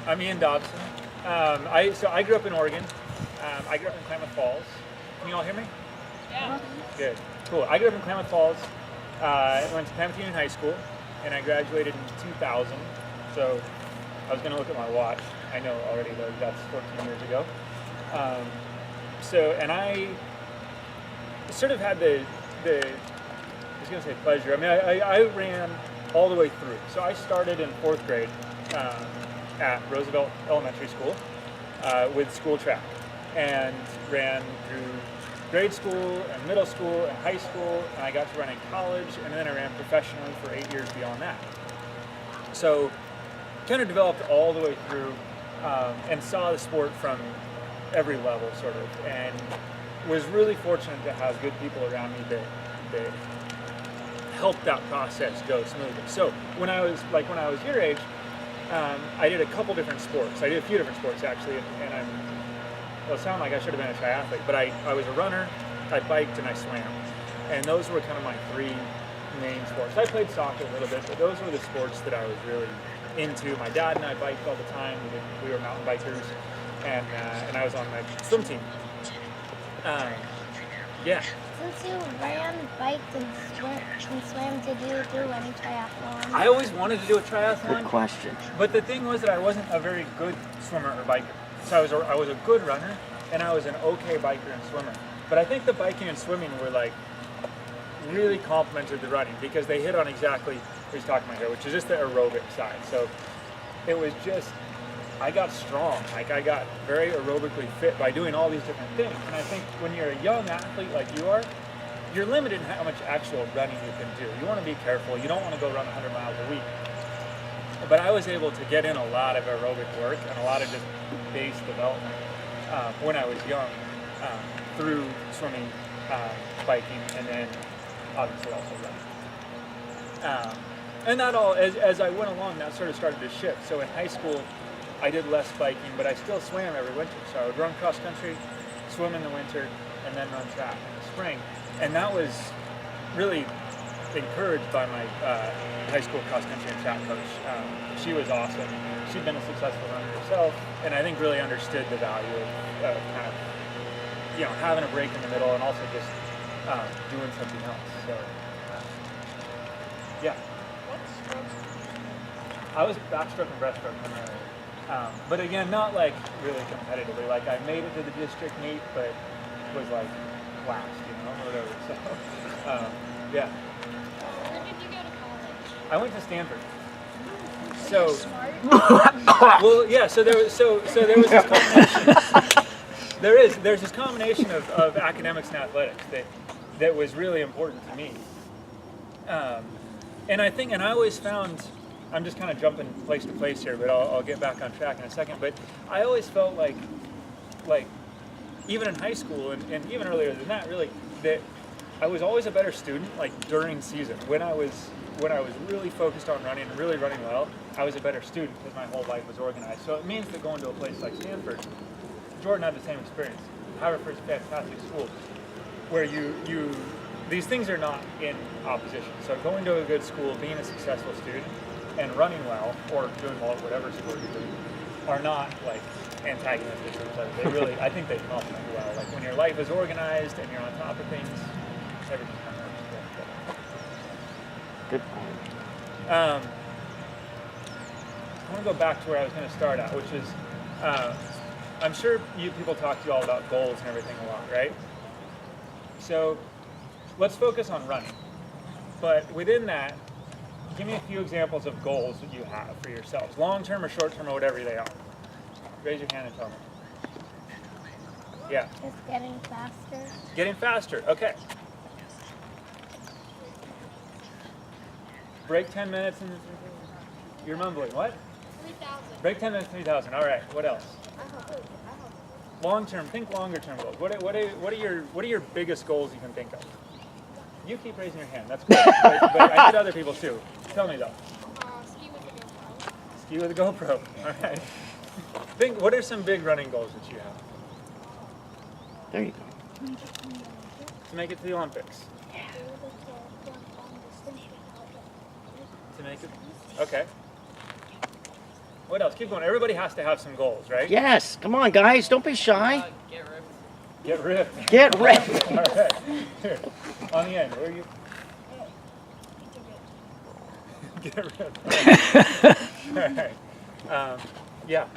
I'm Ian Dobson. So I grew up in Oregon. I grew up in Klamath Falls. Can you all hear me? Yeah. Good. Cool. I grew up in Klamath Falls. I went to Klamath Union High School, and I graduated in 2000. So I was going to look at my watch. I know already though that's 14 years ago. And I sort of had I was going to say pleasure. I mean, I ran all the way through. So I started in 4th grade at Roosevelt Elementary School with school track, and ran through grade school and middle school and high school, and I got to run in college, and then I ran professionally for 8 years beyond that. So kind of developed all the way through and saw the sport from every level sort of, and was really fortunate to have good people around me that helped that process go smoothly. So when I was your age, I did a couple different sports. I did a few different sports actually, and it'll sound like I should have been a triathlete, but I was a runner, I biked, and I swam. And those were kind of my 3 main sports. I played soccer a little bit, but those were the sports that I was really into. My dad and I biked all the time. We were mountain bikers, and I was on my swim team. Yeah. Since you ran, biked, and swam, did you do any triathlons? I always wanted to do a triathlon. Good question. But the thing was that I wasn't a very good swimmer or biker. So I was a good runner, and I was an okay biker and swimmer. But I think the biking and swimming were really complemented the running, because they hit on exactly what he's talking about here, which is just the aerobic side. So it was just, I got strong. I got very aerobically fit by doing all these different things. And I think when you're a young athlete like you are, you're limited in how much actual running you can do. You want to be careful. You don't want to go run 100 miles a week. But I was able to get in a lot of aerobic work and a lot of just base development when I was young, through swimming, biking, and then obviously also running. And that all, as I went along, that sort of started to shift. So in high school, I did less biking, but I still swam every winter. So I would run cross country, swim in the winter, and then run track in the spring. And that was really encouraged by my high school cross country and track coach. She was awesome. She'd been a successful runner herself, and I think really understood the value of kind of, having a break in the middle and also just doing something else. So, yeah. What strokes? I was backstroke and breaststroke primarily. But again, not really competitively. I made it to the district meet, but was last, or whatever. So, yeah. Where did you go to college? I went to Stanford. Are So, you smart? well, yeah. So there was this combination. There's this combination of academics and athletics that was really important to me. And I always found, I'm just kind of jumping place to place here, but I'll get back on track in a second. But I always felt like even in high school and even earlier than that, really, that I was always a better student during season. When I was really focused on running and really running well, I was a better student because my whole life was organized. So it means that going to a place like Stanford, Jordan had the same experience. Haverford's a fantastic school where these things are not in opposition. So going to a good school, being a successful student, and running well, or doing well at whatever sport you're doing, are not antagonistic to each other. They really, I think they complement well. When your life is organized and you're on top of things, everything kind of works together. Good point. I want to go back to where I was going to start at, which is, I'm sure you people talk to you all about goals and everything a lot, right? So let's focus on running. But within that, give me a few examples of goals that you have for yourselves, long-term or short-term or whatever they are. Raise your hand and tell me. Yeah. Just getting faster. Getting faster, okay. Break 10 minutes and you're mumbling, what? 3,000. Break 10 minutes, 3,000, all right, what else? Long-term, think longer-term goals. What are your biggest goals you can think of? You keep raising your hand, that's good, but I need other people too. Tell me though. Ski with a GoPro. Ski with a GoPro, all right. What are some big running goals that you have? There you go. To make it to the Olympics. To make it, okay. What else? Keep going. Everybody has to have some goals, right? Yes. Come on, guys. Don't be shy. Get ripped. Get ripped. Get ripped. All right. Here. On the end. Where are you? Get ripped. All right. Yeah.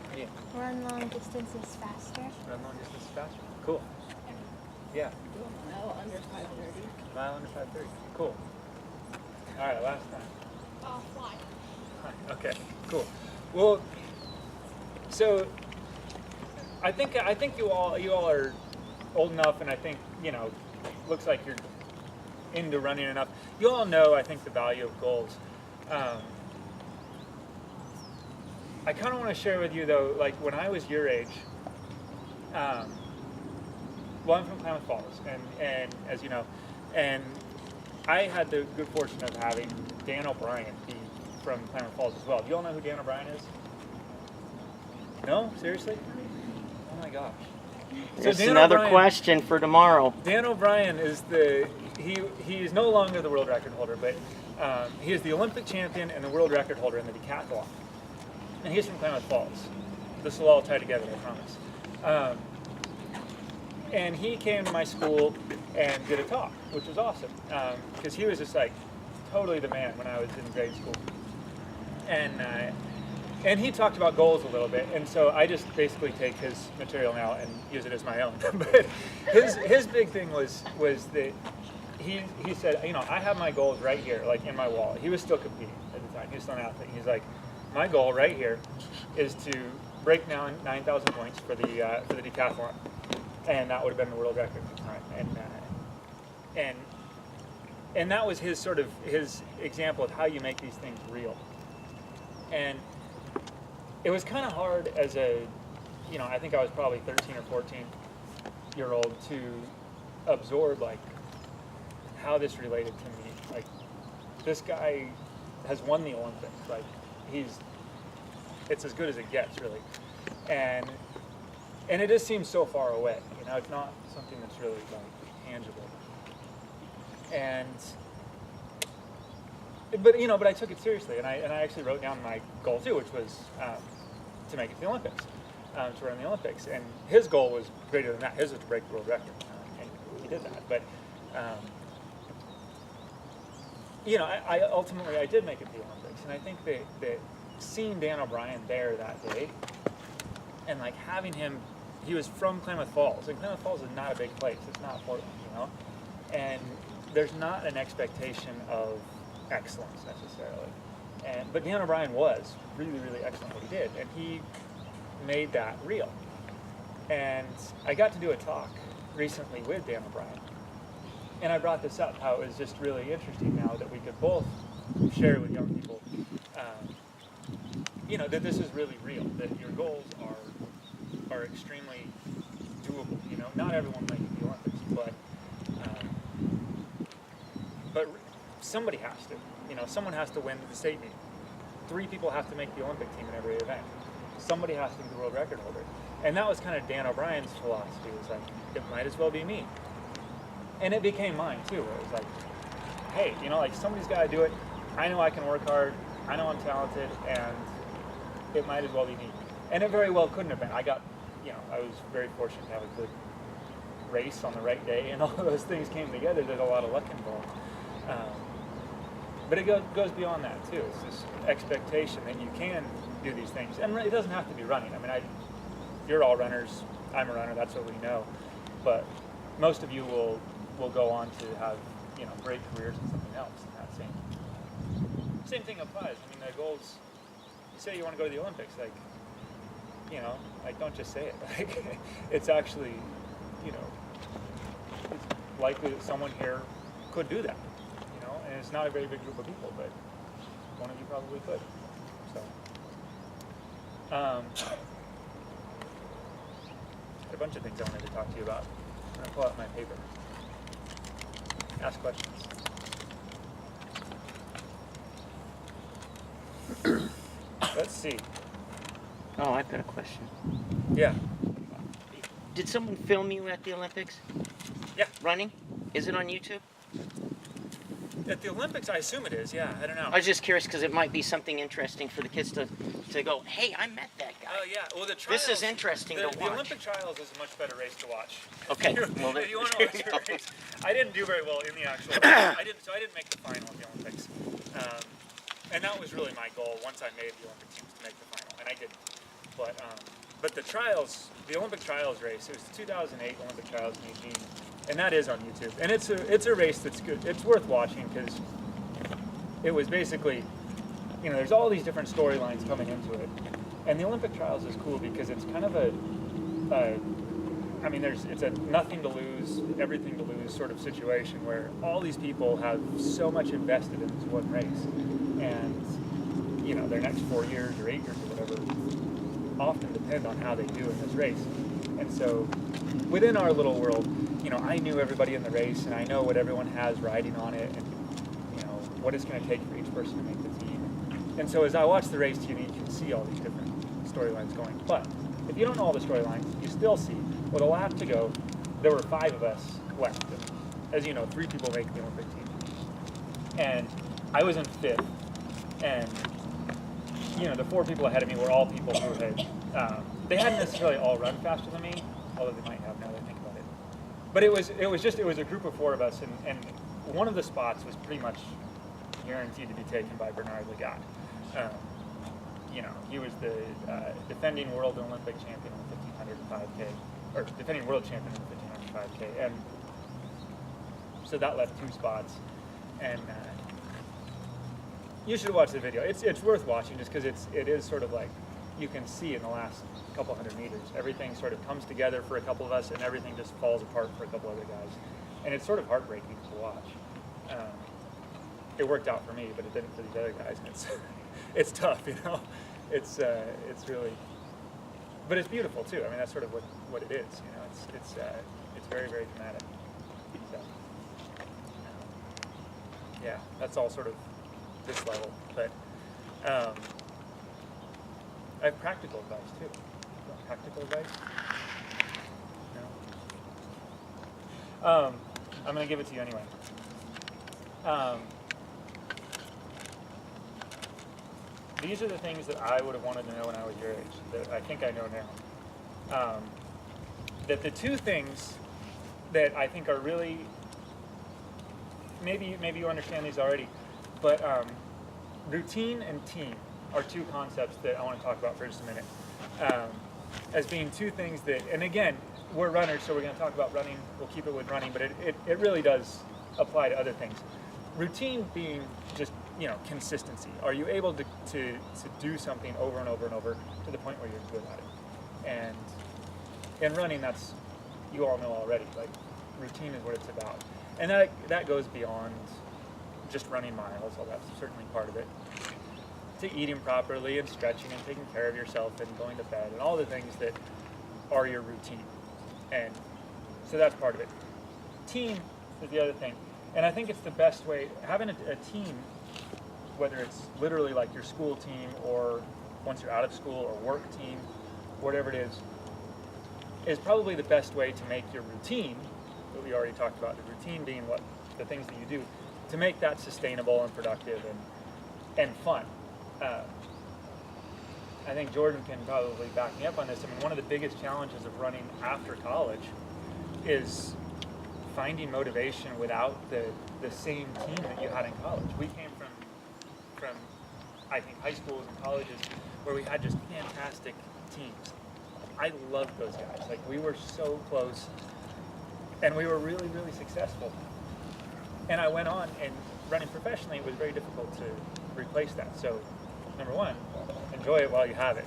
Run long distances faster. Run long distance faster. Cool. Yeah. Mile under 5:30. Cool. All right. Last time. Fly. Okay, cool. Well, so I think you all are old enough, and I think looks like you're into running enough. You all know, I think, the value of goals. I kind of want to share with you though, like when I was your age. Well, I'm from Klamath Falls, and as you know, and I had the good fortune of having Dan O'Brien be from Klamath Falls as well. Do you all know who Dan O'Brien is? No? Seriously? Oh my gosh. There's Dan another O'Brien- question for tomorrow. Dan O'Brien is he is no longer the world record holder, but he is the Olympic champion and the world record holder in the decathlon. And he's from Klamath Falls. This will all tie together, I promise. And he came to my school and did a talk, which was awesome, because he was just like totally the man when I was in grade school. And he talked about goals a little bit, and so I just basically take his material now and use it as my own. But his big thing was that he said, I have my goals right here, like in my wallet. He was still competing at the time. He was still an athlete. He's like, my goal right here is to break down 9,000 points for the decathlon, and that would have been the world record at the time. And that was his sort of his example of how you make these things real. And it was kind of hard as I think I was probably 13 or 14-year-old to absorb like how this related to me. Like, this guy has won the Olympics. Like, it's as good as it gets, really. And it just seems so far away. It's not something that's really like tangible. But I took it seriously, and I actually wrote down my goal too, which was to make it to the Olympics, to run the Olympics. And his goal was greater than that. His was to break the world record, and he did that. But I ultimately did make it to the Olympics, and I think that seeing Dan O'Brien there that day, and like having him, he was from Klamath Falls, and Klamath Falls is not a big place. It's not Portland, and there's not an expectation of excellence necessarily. But Dan O'Brien was really, really excellent at what he did, and he made that real. And I got to do a talk recently with Dan O'Brien, and I brought this up, how it was just really interesting now that we could both share with young people, that this is really real, that your goals are extremely doable. Not everyone makes the Olympics, but somebody has to. Someone has to win the state meet. 3 people have to make the Olympic team in every event. Somebody has to be the world record holder. And that was kind of Dan O'Brien's philosophy. It was like, it might as well be me. And it became mine too. It was like, hey, like somebody's got to do it. I know I can work hard. I know I'm talented, and it might as well be me. And it very well couldn't have been. I was very fortunate to have a good race on the right day, and all of those things came together. There's a lot of luck involved. But it goes beyond that too. It's this expectation that you can do these things, and it doesn't have to be running. You're all runners. I'm a runner. That's what we know. But most of you will go on to have great careers in something else. And that same thing applies. The goals. You say you want to go to the Olympics, don't just say it. Like, it's actually, it's likely that someone here could do that. And it's not a very big group of people, but one of you probably could. So, a bunch of things I wanted to talk to you about. I'm going to pull out my paper. Ask questions. Let's see. Oh, I've got a question. Yeah. Did someone film you at the Olympics? Yeah. Running? Is it on YouTube? At the Olympics, I assume it is. Yeah, I don't know. I was just curious because it might be something interesting for the kids to go, hey, I met that guy. Oh yeah. Well, the trials. This is interesting to watch. The Olympic trials is a much better race to watch. Okay. If you want to watch the race, I didn't do very well in the actual. I didn't make the final of the Olympics, and that was really my goal. Once I made the Olympic teams, to make the final, and I didn't. But the trials, the Olympic trials race, it was the 2008 Olympic trials in Eugene, and that is on YouTube. And it's a race that's good. It's worth watching because it was basically, there's all these different storylines coming into it. And the Olympic trials is cool because it's kind of it's a nothing to lose, everything to lose sort of situation where all these people have so much invested in this one race. And, their next 4 years or 8 years or whatever often depend on how they do in this race. And so within our little world, I knew everybody in the race and I know what everyone has riding on it and, what it's going to take for each person to make the team. And so as I watch the race TV, you can see all these different storylines going. But if you don't know all the storylines, you still see, with a lap to go, there were 5 of us left. And as you know, 3 people make the Olympic team. And I was in 5th. And, the 4 people ahead of me were all people who had, they hadn't necessarily all run faster than me, although they might have now that I think about it. But it was a group of 4 of us, and one of the spots was pretty much guaranteed to be taken by Bernard Lagat. He was the defending world and Olympic champion in the 1500 5K, or defending world champion in the 1500 5K, and so that left 2 spots. And you should watch the video. It's worth watching just because it is sort of like you can see in the last couple hundred meters everything sort of comes together for a couple of us and everything just falls apart for a couple other guys, and it's sort of heartbreaking to watch. It worked out for me, but it didn't for these other guys. And it's tough, It's really, but it's beautiful too. I mean, that's sort of what it is. It's very, very dramatic. So, yeah, that's all sort of this level. But I have practical advice too. You want practical advice? No. I'm gonna give it to you anyway. These are the things that I would have wanted to know when I was your age, that I think I know now. That the 2 things that I think are really, maybe you understand these already, but routine and team are 2 concepts that I want to talk about for just a minute. As being 2 things that, and again, we're runners, so we're going to talk about running, we'll keep it with running, but it really does apply to other things. Routine being just, consistency. Are you able to do something over and over and over to the point where you're good at it? And in running, that's, you all know already, like routine is what it's about. And that goes beyond just running miles, although that's certainly part of it, to eating properly and stretching and taking care of yourself and going to bed and all the things that are your routine. And so that's part of it. Team is the other thing. And I think it's the best way, having a team, whether it's literally like your school team or once you're out of school or work team, whatever it is probably the best way to make your routine, that we already talked about, the routine being the things that you do, to make that sustainable and productive and fun. I think Jordan can probably back me up on this. I mean, one of the biggest challenges of running after college is finding motivation without the same team that you had in college. We came from I think high schools and colleges where we had just fantastic teams. I loved those guys. Like, we were so close and we were really, really successful. And I went on, and running professionally, it was very difficult to replace that. So, number one, enjoy it while you have it.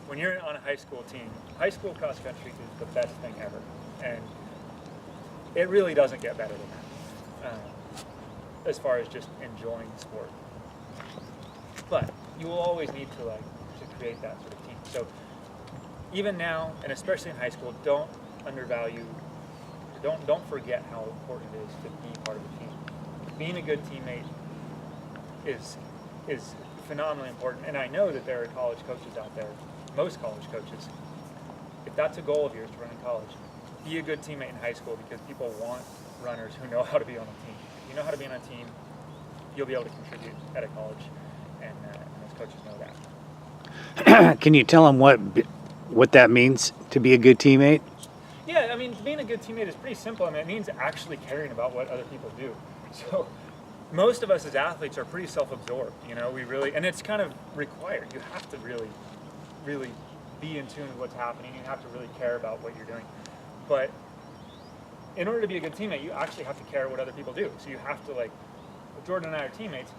When you're on a high school team, high school cross country is the best thing ever. And it really doesn't get better than that, as far as just enjoying the sport. But you will always need to create that sort of team. So even now, and especially in high school, don't forget how important it is to be part of a team. Being a good teammate is phenomenally important. And I know that there are college coaches out there, most college coaches, if that's a goal of yours to run in college, be a good teammate in high school, because people want runners who know how to be on a team. If you know how to be on a team, you'll be able to contribute at a college, and those coaches know that. Can you tell them what that means to be a good teammate? Yeah, I mean, being a good teammate is pretty simple. I mean, it means actually caring about what other people do. So most of us as athletes are pretty self-absorbed, you know, and it's kind of required. You have to really, really be in tune with what's happening. You have to really care about what you're doing. But in order to be a good teammate, you actually have to care what other people do. So you have to, like, Jordan and I are teammates.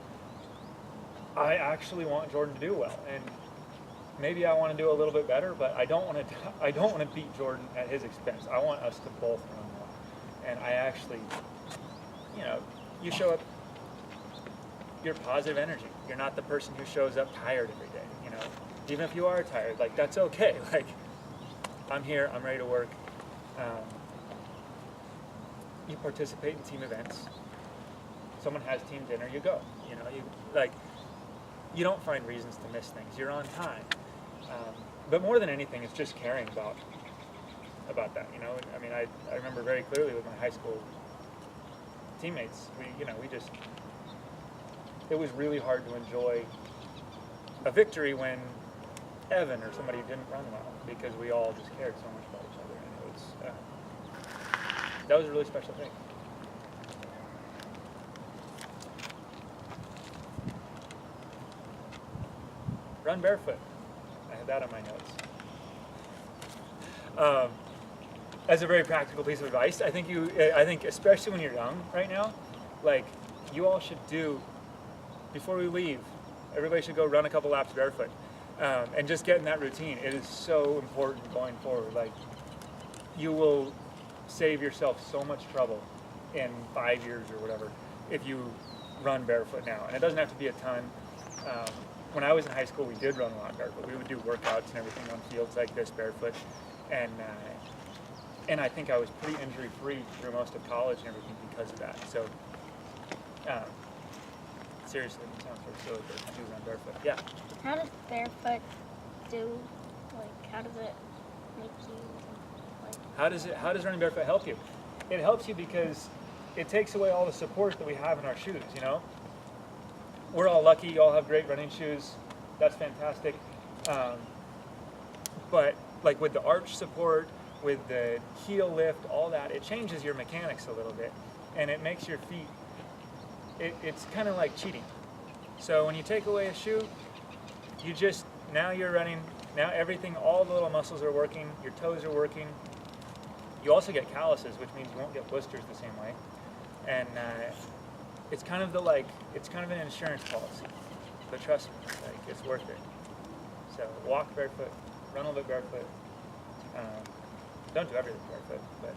I actually want Jordan to do well, and maybe I want to do a little bit better, but I don't want to beat Jordan at his expense. I want us to both run well. And I actually, you know, you show up, you're positive energy. You're not the person who shows up tired every day, you know. Even if you are tired, like, that's okay. Like, I'm here, I'm ready to work. You participate in team events. Someone has team dinner, you go. You know, you don't find reasons to miss things. You're on time. But more than anything, it's just caring about that. You know, I mean, I remember very clearly with my high school teammates. It was really hard to enjoy a victory when Evan or somebody didn't run well, because we all just cared so much about each other, and it was that was a really special thing. Run barefoot. I had that on my notes. As a very practical piece of advice, I think especially when you're young right now, like, you all should do, before we leave, everybody should go run a couple laps barefoot, and just get in that routine. It is so important going forward. Like, you will save yourself so much trouble in 5 years or whatever if you run barefoot now. And it doesn't have to be a ton. When I was in high school, we did run a lot barefoot. We would do workouts and everything on fields like this barefoot, and I think I was pretty injury-free through most of college and everything because of that. So, seriously, it sounds so silly, but I do run barefoot. Yeah. How does barefoot do? Like, how does it make you? Like, How does running barefoot help you? It helps you because it takes away all the support that we have in our shoes. You know, we're all lucky. You all have great running shoes. That's fantastic. But like with the arch support, with the heel lift, all that, it changes your mechanics a little bit, and it makes your feet. It's kind of like cheating. So when you take away a shoe, now you're running. Now everything, all the little muscles are working. Your toes are working. You also get calluses, which means you won't get blisters the same way. And it's kind of an insurance policy. But trust me, like, it's worth it. So walk barefoot, run a little bit barefoot. Don't do everything barefoot, but.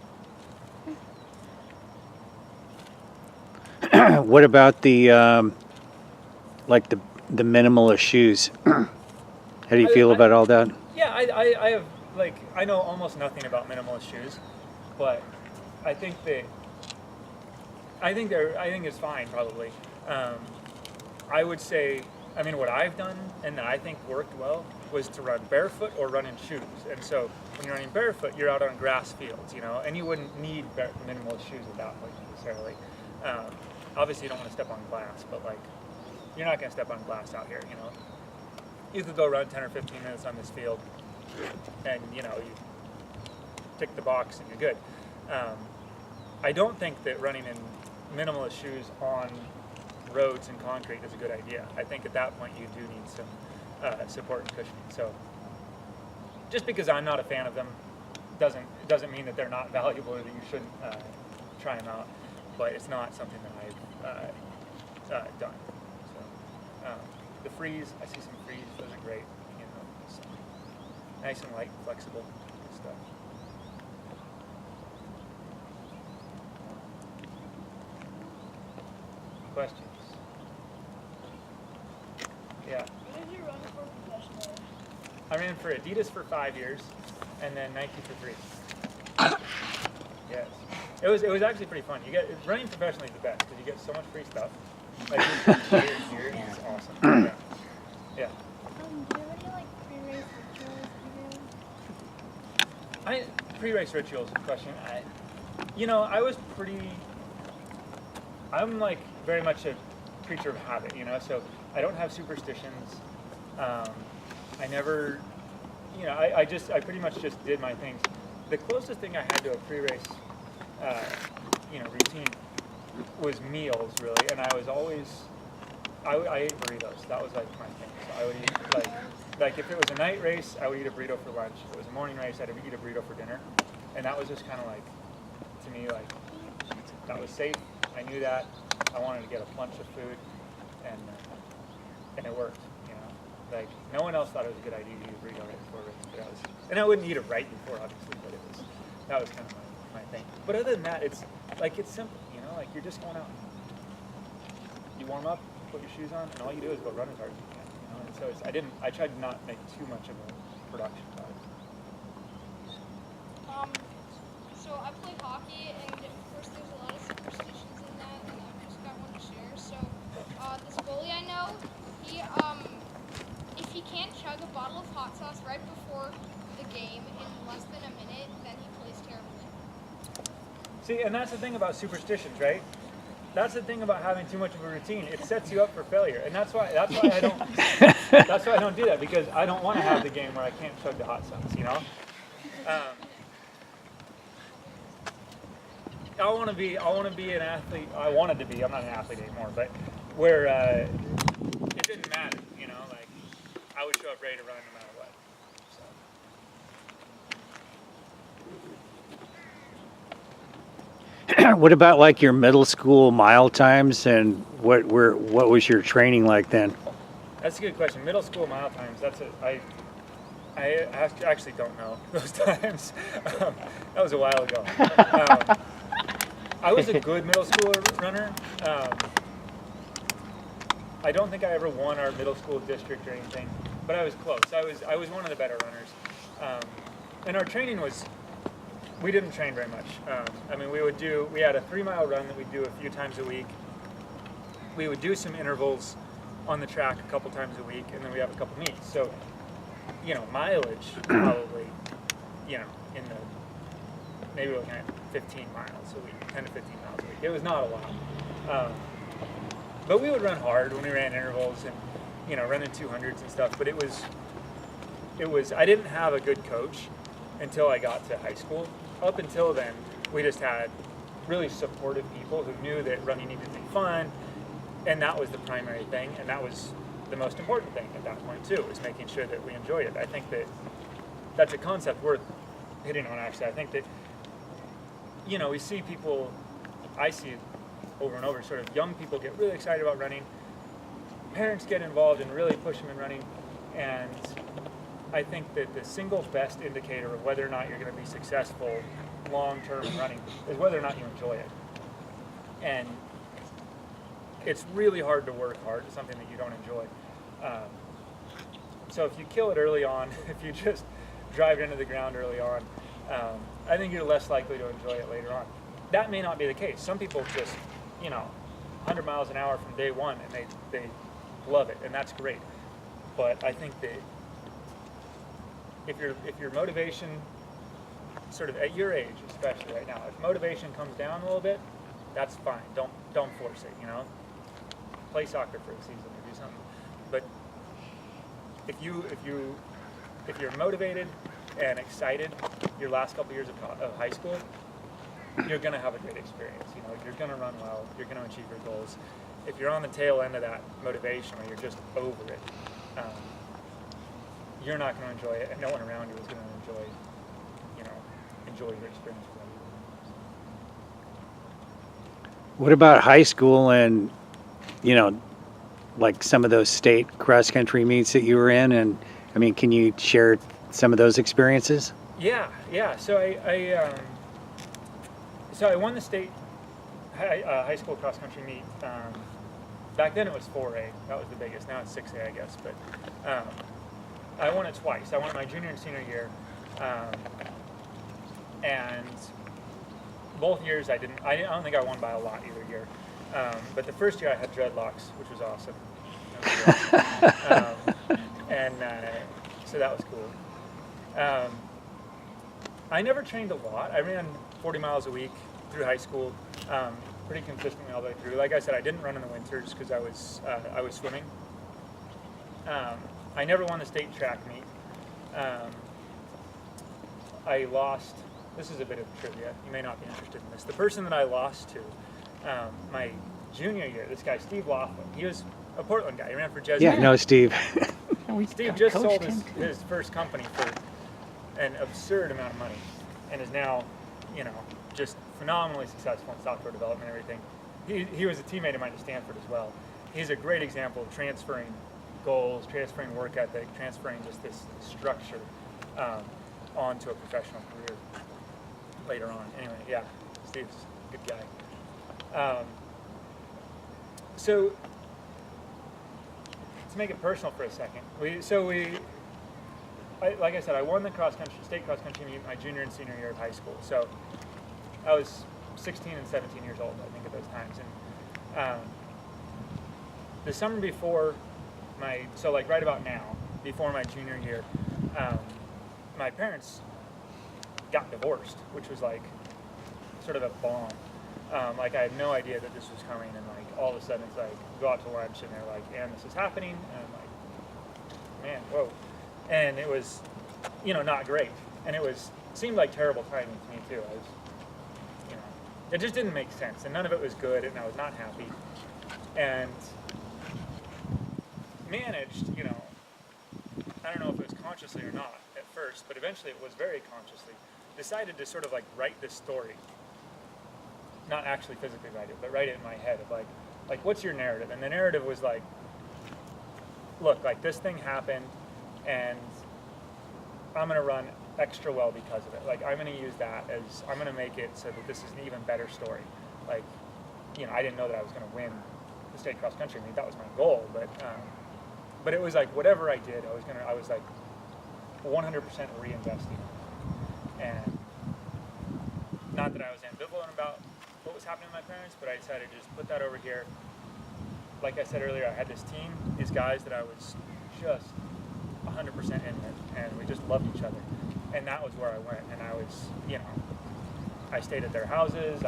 What about the the minimalist shoes? How do you feel about all that? Yeah, I have, like, I know almost nothing about minimalist shoes, but I think it's fine probably. I would say, I mean, what I've done and that I think worked well was to run barefoot or run in shoes. And so when you're running barefoot, you're out on grass fields, you know, and you wouldn't need minimalist shoes at that point necessarily. Obviously, you don't want to step on glass, but, like, you're not going to step on glass out here, you know. You could go run 10 or 15 minutes on this field, and, you know, you tick the box and you're good. I don't think that running in minimalist shoes on roads and concrete is a good idea. I think at that point you do need some support and cushioning. So just because I'm not a fan of them doesn't mean that they're not valuable or that you shouldn't try them out. But it's not something that I've done. So the Frees, I see some Frees. Those are great. You know, nice and light, and flexible stuff. Questions? Yeah. What did you run for professionally? I ran for Adidas for 5 years, and then Nike for 3. Yes. It was actually pretty fun. Running professionally is the best because you get so much free stuff. Like, gear is awesome. Yeah. Yeah. do you have any, like, pre-race rituals you do? Pre-race rituals question. I'm like very much a creature of habit, you know. So I don't have superstitions. I never, you know, I pretty much just did my things. The closest thing I had to a pre-race, you know, routine was meals, really, and I was always, I ate burritos. That was like my thing. So I would eat like if it was a night race, I would eat a burrito for lunch. If it was a morning race, I'd eat a burrito for dinner, and that was just kind of like, to me, like that was safe. I knew that. I wanted to get a bunch of food, and it worked. You know, like no one else thought it was a good idea to eat a burrito right before race, but and I wouldn't eat it right before, obviously, but that was kind of my thing. But other than that, it's simple. You know, like you're just going out. You warm up, put your shoes on, and all you do is go run as hard as you can. You know, and so I tried to not make too much of a production about it. So I play hockey, and of course there's a lot of superstitions in that, and I've just got one to share. So this goalie I know, he if he can't chug a bottle of hot sauce right before the game in less than a minute, then he plays terribly. See, and that's the thing about superstitions, right? That's the thing about having too much of a routine. It sets you up for failure, and that's why I don't. That's why I don't do that, because I don't want to have the game where I can't chug the hot sauce. You know. I want to be an athlete. I wanted to be. I'm not an athlete anymore, but where it didn't matter. You know, like I would show up ready to run no matter what. So. What about like your middle school mile times, and what was your training like then? That's a good question. Middle school mile times. I actually don't know those times. That was a while ago. I was a good middle school runner. I don't think I ever won our middle school district or anything, but I was close. I was one of the better runners. And our training was, we didn't train very much. I mean, we had a 3-mile run that we'd do a few times a week. We would do some intervals on the track a couple times a week, and then we have a couple meets. So, you know, mileage probably, you know, in the, maybe we're looking at 15 miles a week, 10 to 15 miles a week. It was not a lot. But we would run hard when we ran intervals and, you know, running 200s and stuff. But it was, I didn't have a good coach until I got to high school. Up until then, we just had really supportive people who knew that running needed to be fun, and that was the primary thing, and that was the most important thing at that point too, was making sure that we enjoyed it. I think that that's a concept worth hitting on, actually. I think that, you know, we see people, I see it over and over, sort of young people get really excited about running, parents get involved and really push them in running, and I think that the single best indicator of whether or not you're going to be successful long-term in running is whether or not you enjoy it. And it's really hard to work hard at something that you don't enjoy. So if you kill it early on, if you just drive it into the ground early on, I think you're less likely to enjoy it later on. That may not be the case. Some people just, you know, 100 miles an hour from day one, and they love it, and that's great. But I think that if your motivation, sort of at your age, especially right now, if motivation comes down a little bit, that's fine. Don't force it. You know, play soccer for a season or do something. But if you're motivated and excited, your last couple years of high school, you're gonna have a great experience. You know, you're gonna run well. You're gonna achieve your goals. If you're on the tail end of that motivation, or you're just over it, you're not going to enjoy it, and no one around you is going to enjoy your experience with it. What about high school and, you know, like some of those state cross-country meets that you were in? And, I mean, can you share some of those experiences? Yeah. So I won the state high school cross-country meet. Back then it was 4A. That was the biggest. Now it's 6A, I guess. But I won it twice. I won it my junior and senior year. And both years I don't think I won by a lot either year. But the first year I had dreadlocks, which was awesome. So that was cool. I never trained a lot. I ran 40 miles a week through high school. pretty consistently all the way through. Like I said, I didn't run in the winters because I was swimming. I never won the state track meet. I lost. This is a bit of trivia. You may not be interested in this. The person that I lost to my junior year, this guy Steve Laughlin, he was a Portland guy. He ran for Jesuit. Yeah, no, Steve. Steve just sold his first company for an absurd amount of money, and is now, you know, just phenomenally successful in software development and everything. He was a teammate of mine at Stanford as well. He's a great example of transferring goals, transferring work ethic, transferring just this structure onto a professional career later on. Anyway, yeah, Steve's a good guy. So to make it personal for a second, like I said, I won the state cross country meet my junior and senior year of high school. So I was 16 and 17 years old, I think, at those times. And the summer before like right about now, before my junior year, my parents got divorced, which was like sort of a bomb. Like I had no idea that this was coming, and like all of a sudden it's like go out to lunch and they're like, and this is happening, and I'm like, man, whoa. And it was, you know, not great. And it seemed like terrible timing to me too. I was, you know, it just didn't make sense, and none of it was good, and I was not happy. And managed, you know, I don't know if it was consciously or not at first, but eventually it was very consciously, decided to sort of like write this story. Not actually physically write it, but write it in my head of like what's your narrative? And the narrative was like, look, like this thing happened, and I'm gonna run extra well because of it. Like I'm gonna use that as, I'm gonna make it so that this is an even better story. Like, you know, I didn't know that I was gonna win the state cross country meet. That was my goal, but it was like whatever I did, I was like 100% reinvesting. And not that I was ambivalent about what was happening with my parents, but I decided to just put that over here. Like I said earlier, I had this team, these guys that I was just 100% in with, and we just loved each other. And that was where I went, and I was, you know, I stayed at their houses.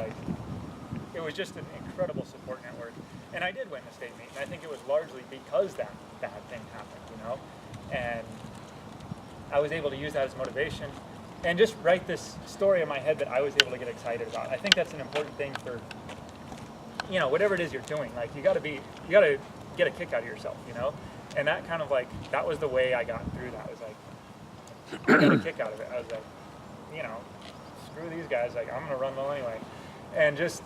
It was just an incredible support network. And I did win the state meet, and I think it was largely because that bad thing happened, you know? And I was able to use that as motivation and just write this story in my head that I was able to get excited about. I think that's an important thing for, you know, whatever it is you're doing. Like, you gotta get a kick out of yourself, you know? And that kind of like, that was the way I got through that. Was like, I got a kick out of it. I was like, you know, screw these guys, like, I'm gonna run well anyway. And just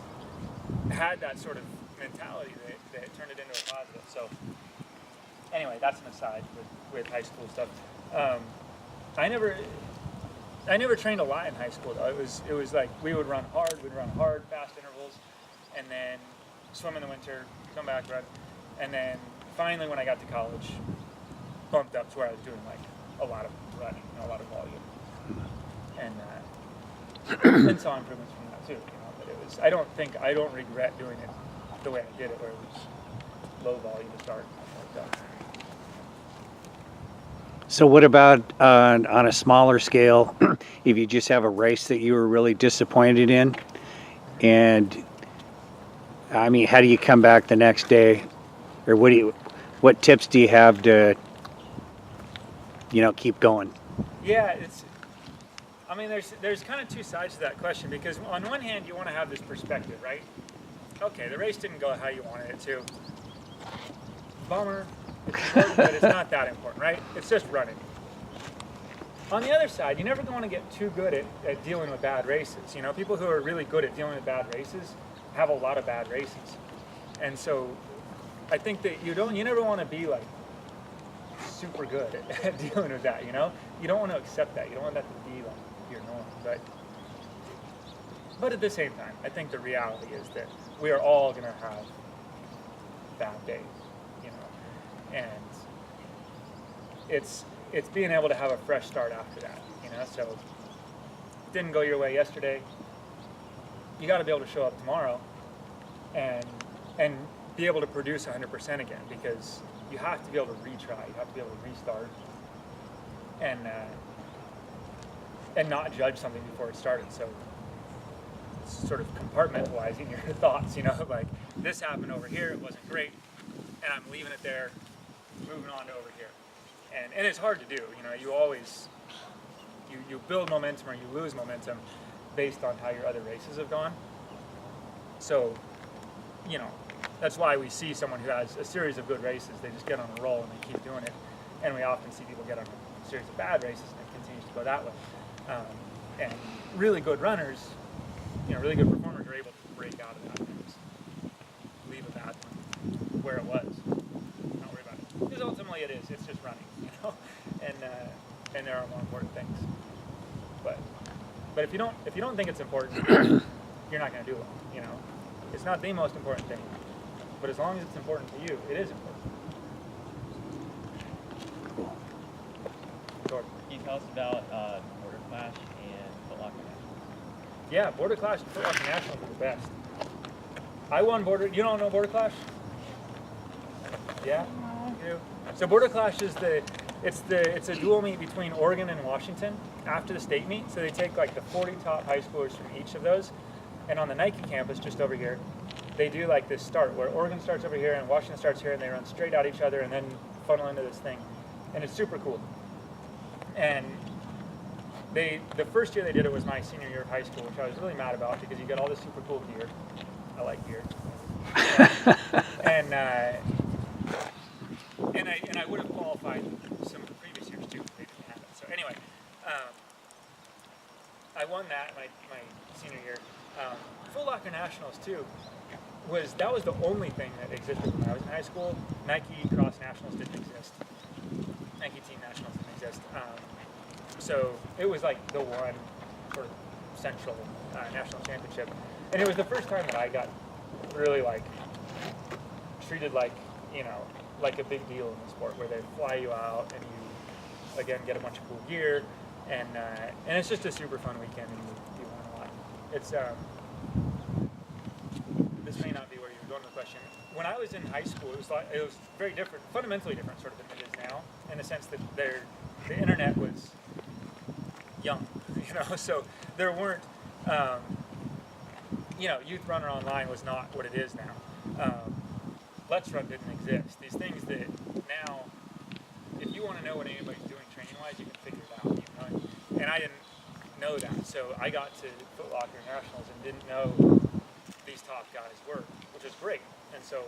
had that sort of mentality that turned it into a positive. So anyway, that's an aside with high school stuff. I never trained a lot in high school though. It was like we'd run hard, fast intervals, and then swim in the winter, come back, run, and then finally when I got to college, bumped up to where I was doing like a lot of running, a lot of volume, and saw improvements from that too. You know, but it was, I don't regret doing it the way I did it, where it was low volume to start. Like that. So what about on a smaller scale, if you just have a race that you were really disappointed in, and I mean, how do you come back the next day, or what tips do you have to, you know, keep going? Yeah, I mean, there's kind of two sides to that question, because on one hand you want to have this perspective, right? Okay, the race didn't go how you wanted it to. Bummer. It's important, but it's not that important, right? It's just running. On the other side, you never want to get too good at dealing with bad races. You know, people who are really good at dealing with bad races have a lot of bad races. And so I think that you never want to be like super good at dealing with that, you know? You don't want to accept that. You don't want that to be like your norm. But at the same time, I think the reality is that we are all going to have bad days, you know? And it's being able to have a fresh start after that, you know? So it didn't go your way yesterday. You got to be able to show up tomorrow and be able to produce 100% again, because you have to be able to retry. You have to be able to restart and not judge something before it started. So sort of compartmentalizing your thoughts, you know, like this happened over here, it wasn't great, and I'm leaving it there, moving on to over here. And it's hard to do, you know, you always, you build momentum or you lose momentum based on how your other races have gone. So, you know, that's why we see someone who has a series of good races, they just get on a roll and they keep doing it. And we often see people get on a series of bad races and it continues to go that way. And really good runners, you know, really good performers are able to break out of that and just leave a bad one where it was. Not worry about it. Because ultimately it is, it's just running, you know, and there are more important things. But if you don't think it's important, you're not going to do it, you know. It's not the most important thing, but as long as it's important to you, it is important. Cool. Jordan. Can you tell us about Border Clash and Foot Locker Nationals? Yeah, Border Clash and Foot Locker Nationals are the best. I won Border. You don't know Border Clash? Yeah. You do? So Border Clash is it's a dual meet between Oregon and Washington after the state meet. So they take like the 40 top high schoolers from each of those, and on the Nike campus just over here, they do like this start where Oregon starts over here and Washington starts here, and they run straight at each other and then funnel into this thing, and it's super cool. And the first year they did it was my senior year of high school, which I was really mad about because you get all this super cool gear. I like gear. and I would have qualified some of the previous years too if they didn't have it. So anyway, I won that my senior year. Foot Locker Nationals too that was the only thing that existed when I was in high school. Nike Cross Nationals didn't exist. Nike Team Nationals didn't exist. So it was like the one sort of central national championship, and it was the first time that I got really like treated like, you know, like a big deal in the sport, where they fly you out and you again get a bunch of cool gear, and it's just a super fun weekend and you learn a lot. It's this may not be where you were going with the question. When I was in high school, it was very different, fundamentally different sort of than it is now, in the sense that the internet was young, you know, so there weren't, you know, Youth Runner Online was not what it is now. Let's Run didn't exist. These things that now, if you want to know what anybody's doing training-wise, you can figure it out, you know? And I didn't know that, so I got to Foot Locker Nationals and didn't know these top guys were, which was great. And so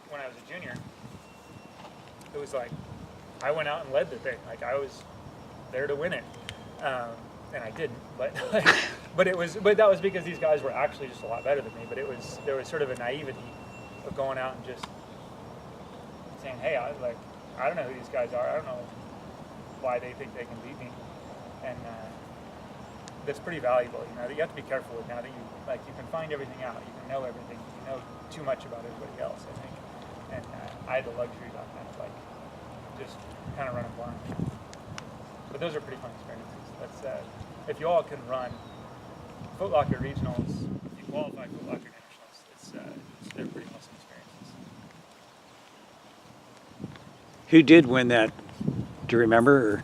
when I was a junior, it was like I went out and led the thing. Like I was there to win it, and I didn't. But but that was because these guys were actually just a lot better than me. But there was sort of a naivety of going out and just saying, hey, I don't know who these guys are. I don't know why they think they can beat me, and that's pretty valuable. You know, you have to be careful with now that you can find everything out. You can know everything. You know too much about everybody else, I think. And I had the luxury back then of like just kind of running blind. But those are pretty fun experiences. That's if you all can run Foot Locker regionals, if you qualify Foot Locker nationals, they're pretty awesome experiences. Who did win that? Do you remember? Or?